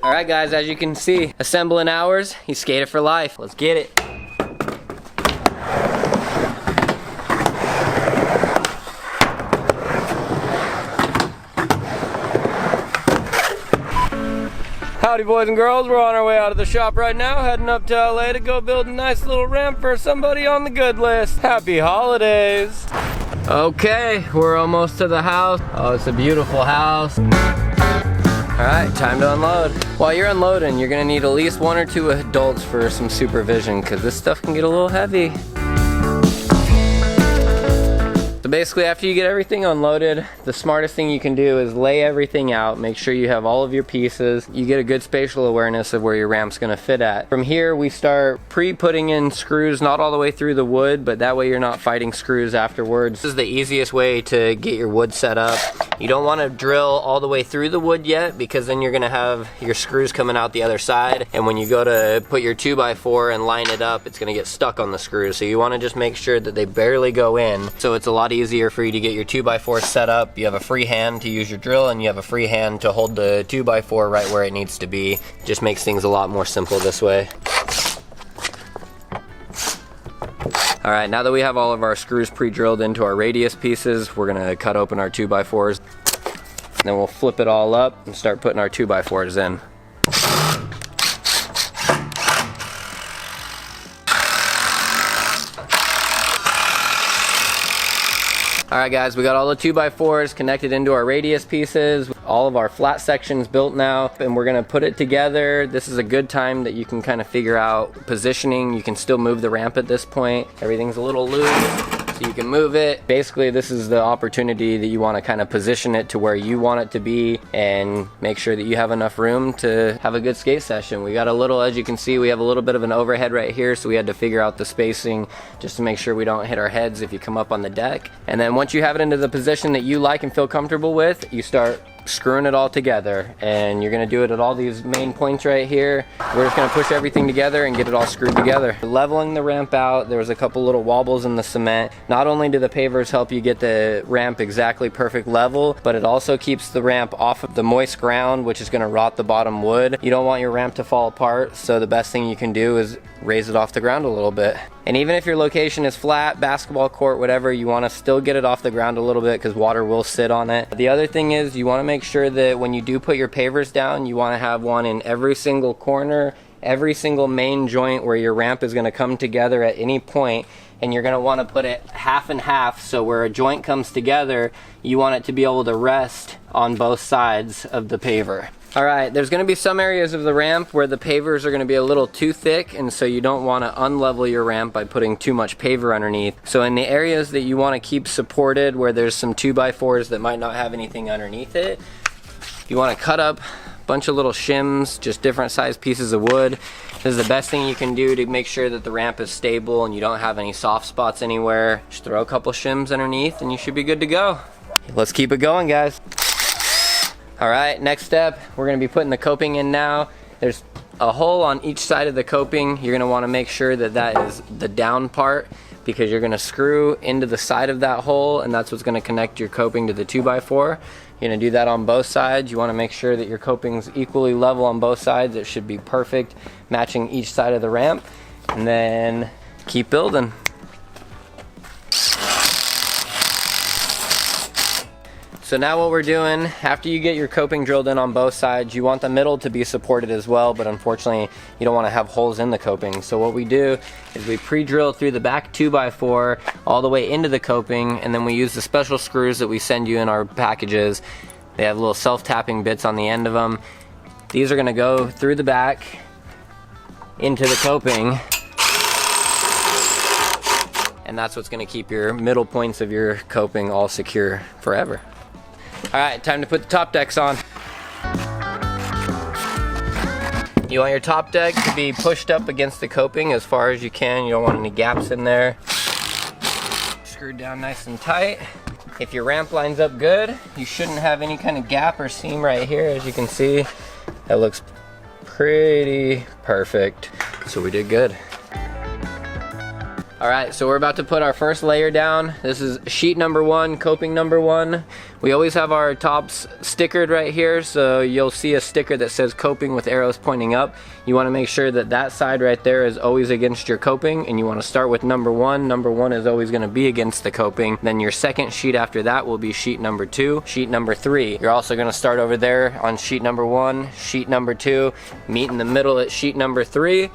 All right, guys, as you can see, assembling hours, he skated for life. Let's get it. Howdy, boys and girls. We're on our way out of the shop right now, heading up to LA to go build a nice little ramp for somebody on the good list. Happy holidays. Okay, we're almost to the house. Oh, it's a beautiful house. All right, time to unload. While you're unloading, you're gonna need at least 1 or 2 adults for some supervision, because this stuff can get a little heavy. So basically, after you get everything unloaded, the smartest thing you can do is lay everything out, make sure you have all of your pieces. You get a good spatial awareness of where your ramp's gonna fit at. From here, we start pre-putting in screws, not all the way through the wood, but that way you're not fighting screws afterwards. This is the easiest way to get your wood set up. You don't wanna drill all the way through the wood yet, because then you're gonna have your screws coming out the other side, and when you go to put your 2x4 and line it up, it's gonna get stuck on the screws. So you wanna just make sure that they barely go in, so it's a lot easier for you to get your 2x4 set up. You have a free hand to use your drill, and you have a free hand to hold the 2x4 right where it needs to be. Just makes things a lot more simple this way. All right, now that we have all of our screws pre-drilled into our radius pieces, we're gonna cut open our 2x4s. Then we'll flip it all up and start putting our 2x4s in. Alright guys, we got all the 2x4s connected into our radius pieces, all of our flat sections built now, and we're gonna put it together. This is a good time that you can kind of figure out positioning. You can still move the ramp at this point. Everything's a little loose, so you can move it. Basically, this is the opportunity that you want to kind of position it to where you want it to be and make sure that you have enough room to have a good skate session. We got a little, as you can see, we have a little bit of an overhead right here, so we had to figure out the spacing just to make sure we don't hit our heads if you come up on the deck. And then once you have it into the position that you like and feel comfortable with, you start screwing it all together, and you're gonna do it at all these main points right here. We're just gonna push everything together and get it all screwed together. Leveling the ramp out, there was a couple little wobbles in the cement. Not only do the pavers help you get the ramp exactly perfect level, but it also keeps the ramp off of the moist ground, which is gonna rot the bottom wood. You don't want your ramp to fall apart, so the best thing you can do is raise it off the ground a little bit. And even if your location is flat, basketball court, whatever, you want to still get it off the ground a little bit because water will sit on it. The other thing is you want to make sure that when you do put your pavers down, you want to have one in every single corner, every single main joint where your ramp is going to come together at any point, and you're going to want to put it half and half, so where a joint comes together, you want it to be able to rest on both sides of the paver. Alright, there's going to be some areas of the ramp where the pavers are going to be a little too thick, and so you don't want to unlevel your ramp by putting too much paver underneath. So in the areas that you want to keep supported, where there's some 2x4s that might not have anything underneath it, you want to cut up a bunch of little shims, just different size pieces of wood. This is the best thing you can do to make sure that the ramp is stable and you don't have any soft spots anywhere. Just throw a couple shims underneath and you should be good to go. Let's keep it going, guys. Alright, next step, we're going to be putting the coping in now. There's a hole on each side of the coping. You're going to want to make sure that that is the down part, because you're going to screw into the side of that hole, and that's what's going to connect your coping to the 2x4. You're going to do that on both sides. You want to make sure that your coping's equally level on both sides. It should be perfect, matching each side of the ramp, and then keep building. So now what we're doing, after you get your coping drilled in on both sides, you want the middle to be supported as well, but unfortunately you don't want to have holes in the coping. So what we do is we pre-drill through the back 2x4 all the way into the coping, and then we use the special screws that we send you in our packages. They have little self-tapping bits on the end of them. These are going to go through the back into the coping, and that's what's going to keep your middle points of your coping all secure forever. Alright, time to put the top decks on. You want your top deck to be pushed up against the coping as far as you can. You don't want any gaps in there. Screwed down nice and tight. If your ramp lines up good, you shouldn't have any kind of gap or seam right here. As you can see, that looks pretty perfect. So we did good. All right, so we're about to put our first layer down. This is sheet number 1, coping number 1. We always have our tops stickered right here, so you'll see a sticker that says coping with arrows pointing up. You wanna make sure that that side right there is always against your coping, and you wanna start with number 1. Number 1 is always gonna be against the coping. Then your second sheet after that will be sheet number 2, sheet number 3. You're also gonna start over there on sheet number 1, sheet number 2, meet in the middle at sheet number 3.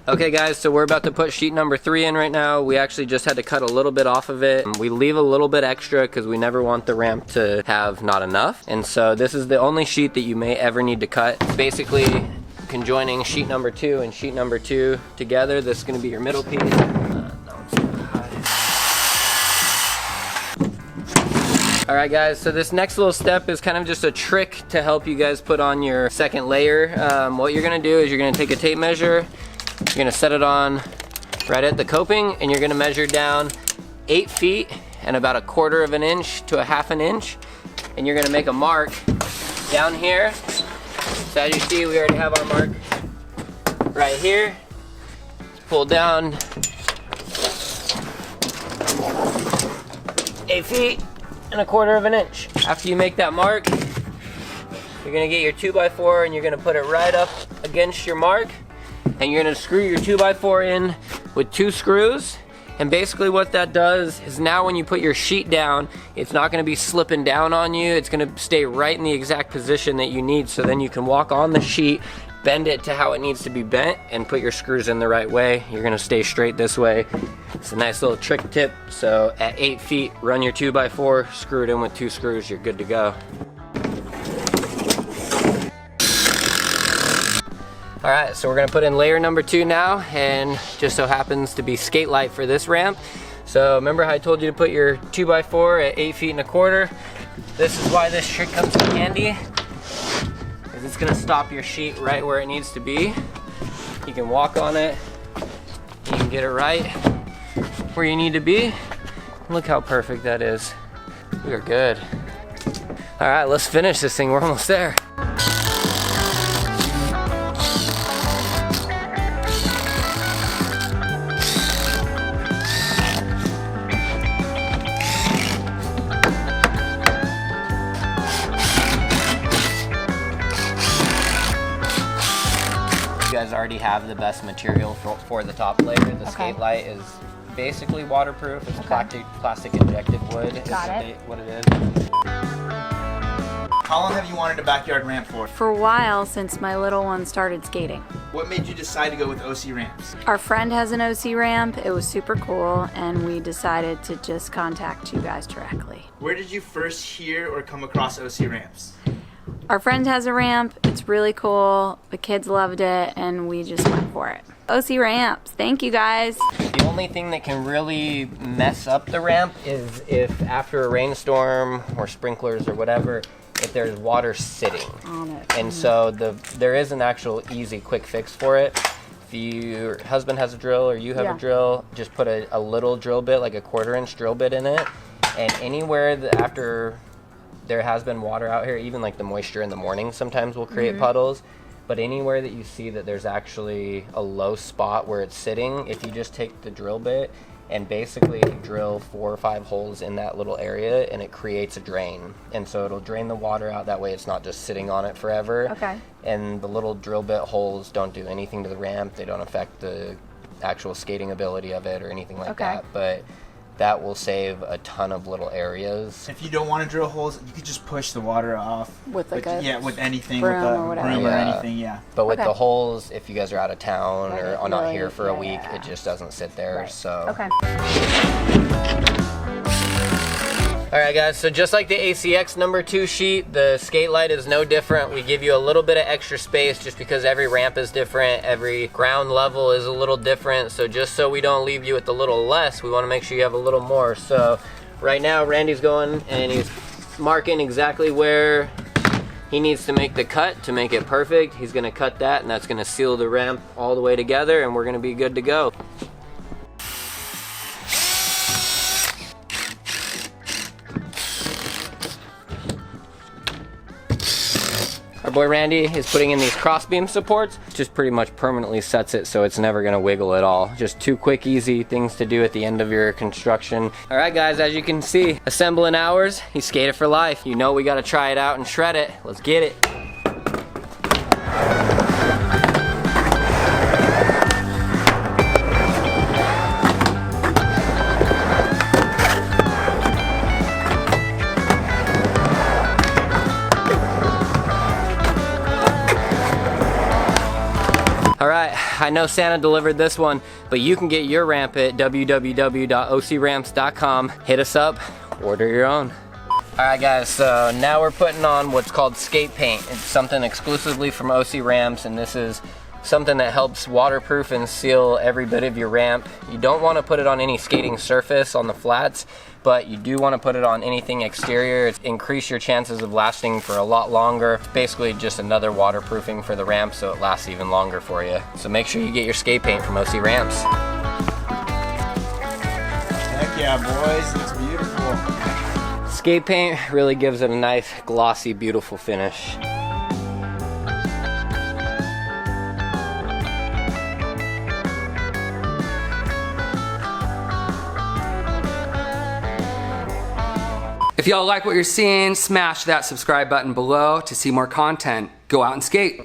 Okay guys, so we're about to put sheet number 3 in right now. We actually just had to cut a little bit off of it. We leave a little bit extra because we never want the ramp to have not enough. And so this is the only sheet that you may ever need to cut. Basically, conjoining sheet number 2 and sheet number 2 together. This is gonna be your middle piece. All right guys, so this next little step is kind of just a trick to help you guys put on your second layer. What you're gonna do is you're gonna take a tape measure, you're gonna set it on right at the coping, and you're gonna measure down 8 feet and about 1/4 of an inch to 1/2 an inch. And you're gonna make a mark down here. So as you see, we already have our mark right here. Pull down 8 feet and 1/4 of an inch. After you make that mark, you're gonna get your 2x4 and you're gonna put it right up against your mark. And you're gonna screw your 2x4 in with 2 screws. And basically what that does is now when you put your sheet down, it's not gonna be slipping down on you. It's gonna stay right in the exact position that you need, so then you can walk on the sheet, bend it to how it needs to be bent, and put your screws in the right way. You're gonna stay straight this way. It's a nice little trick tip. So at 8 feet, run your 2x4, screw it in with 2 screws, you're good to go. All right, so we're gonna put in layer number 2 now, and just so happens to be skate light for this ramp. So remember how I told you to put your 2x4 at 8 feet and 1/4? This is why this trick comes in handy, because it's gonna stop your sheet right where it needs to be. You can walk on it, you can get it right where you need to be. Look how perfect that is. We are good. All right, let's finish this thing, we're almost there. You guys already have the best material for the top layer. The skate light is basically waterproof. It's plastic injected wood. What it is. How long have you wanted a backyard ramp for? For a while, since my little one started skating. What made you decide to go with OC ramps? Our friend has an OC ramp. It was super cool, and we decided to just contact you guys directly. Where did you first hear or come across OC ramps? Our friend has a ramp. It's really cool. The kids loved it, and we just went for it. OC ramps. Thank you, guys. The only thing that can really mess up the ramp is if after a rainstorm or sprinklers or whatever, if there's water sitting on it. And so there is an actual easy quick fix for it. If your husband has a drill or you have a drill, just put a little drill bit, like a 1/4 inch drill bit in it, and anywhere that after there has been water out here, even like the moisture in the morning sometimes will create puddles, but anywhere that you see that there's actually a low spot where it's sitting, if you just take the drill bit and basically drill 4 or 5 holes in that little area, and it creates a drain. And so it'll drain the water out, that way it's not just sitting on it forever. Okay. And the little drill bit holes don't do anything to the ramp, they don't affect the actual skating ability of it or anything like that, but that will save a ton of little areas. If you don't want to drill holes, you could just push the water off. With like with anything, broom with a or whatever. broom or anything, But with the holes, if you guys are out of town or are not here for a week, yeah. it just doesn't sit there, so. Okay. All right guys, so just like the ACX number 2 sheet, the skate light is no different. We give you a little bit of extra space just because every ramp is different, every ground level is a little different, so just so we don't leave you with a little less, we want to make sure you have a little more. So right now Randy's going and he's marking exactly where he needs to make the cut to make it perfect. He's gonna cut that, and that's gonna seal the ramp all the way together, and we're gonna be good to go. Our boy Randy is putting in these crossbeam supports. Just pretty much permanently sets it so it's never gonna wiggle at all. Just 2 quick, easy things to do at the end of your construction. All right guys, as you can see, assemble in hours, you skate it for life. You know we gotta try it out and shred it. Let's get it. All right, I know Santa delivered this one, but you can get your ramp at www.ocramps.com. Hit us up, order your own. All right guys, so now we're putting on what's called skate paint. It's something exclusively from OC Ramps, and this is something that helps waterproof and seal every bit of your ramp. You don't want to put it on any skating surface on the flats, but you do want to put it on anything exterior. It's increase your chances of lasting for a lot longer. It's basically just another waterproofing for the ramp so it lasts even longer for you. So make sure you get your skate paint from OC Ramps. Heck yeah, boys, looks beautiful. Skate paint really gives it a nice, glossy, beautiful finish. If y'all like what you're seeing, smash that subscribe button below to see more content. Go out and skate.